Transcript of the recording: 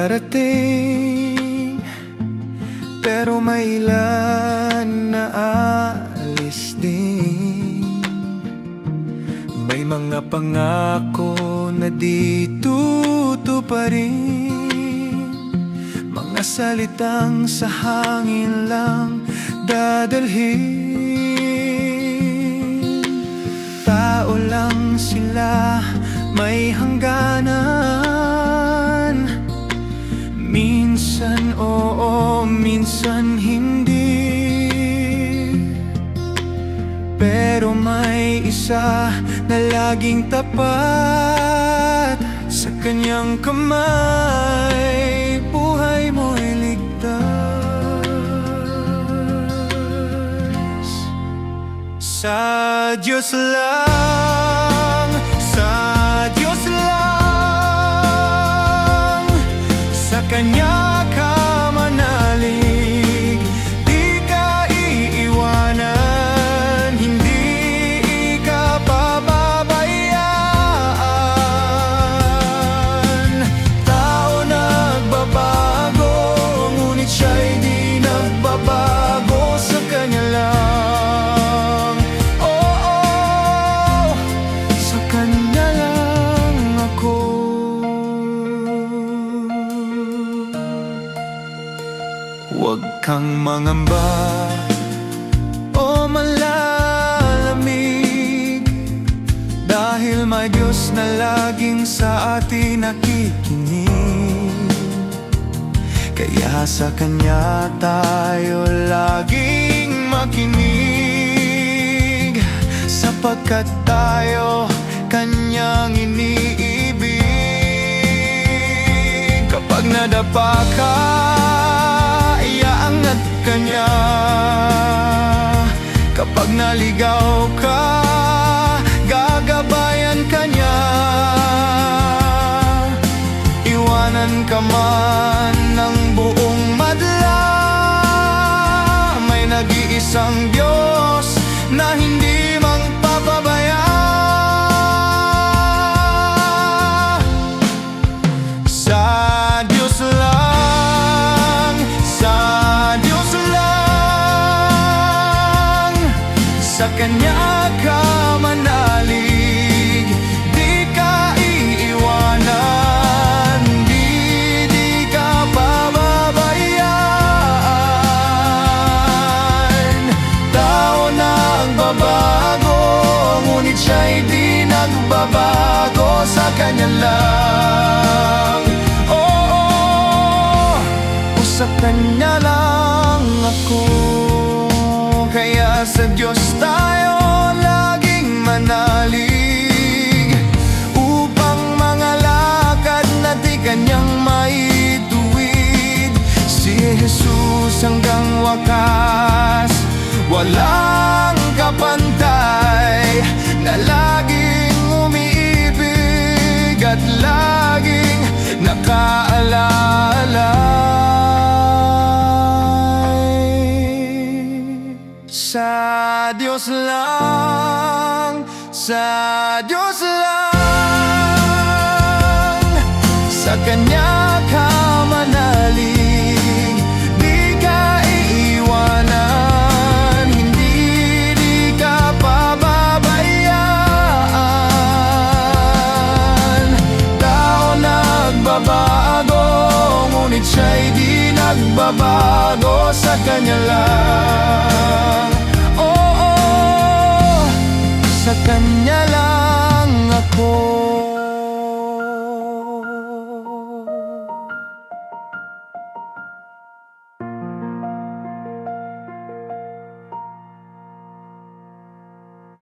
darating, pero may ilan na aalis din. May mga pangako na di tutuparin, mga salitang sa hangin lang dadalhin. Tao lang sila, may hangganan. Minsan oo, minsan hindi, pero may isa na laging tapat. Sa kanyang kamay, buhay mo'y ligtas. Sa Diyos lang, sa Diyos lang, sa Kanya ka manalig, di ka iiwanan, hindi ka pababayaan. Tao nagbabago, ngunit siya'y di nagbabago. Sa Kanya lang, oo, sa Kanya lang ako. Huwag kang mangamba o malalamig, dahil may Diyos na laging sa atin nakikinig. Kaya sa Kanya tayo laging makinig, sapagkat tayo Kanyang iniibig. Kapag nadapa ka, iaangat ka niya. Kapag naligaw ka, gagabayan ka niya. Iwanan ka man ng buong madla, may nag-iisang Diyos na hindi magpapabaya. Sa Diyos lang, sa Diyos lang, sa Kanya ka manalig, di ka iiwanan, di ka pababayaan. Tao nagbabago, ngunit siya'y di nagbabago. Sa Kanya lang, sa Kanya lang ako. Kaya sa Diyos tayo laging manalig, upang mga lakad na di Kanyang maituwid. Si Jesus hanggang wakas, walang kapantay, na laging umiibig at laging nakaalala. Sa Diyos lang, sa Diyos lang, sa Kanya ka manalig, di ka iiwanan, di ka pababayaan. Tao nagbabago, ngunit siya'y di nagbabago. Sa Kanya lang, sa Kanya lang.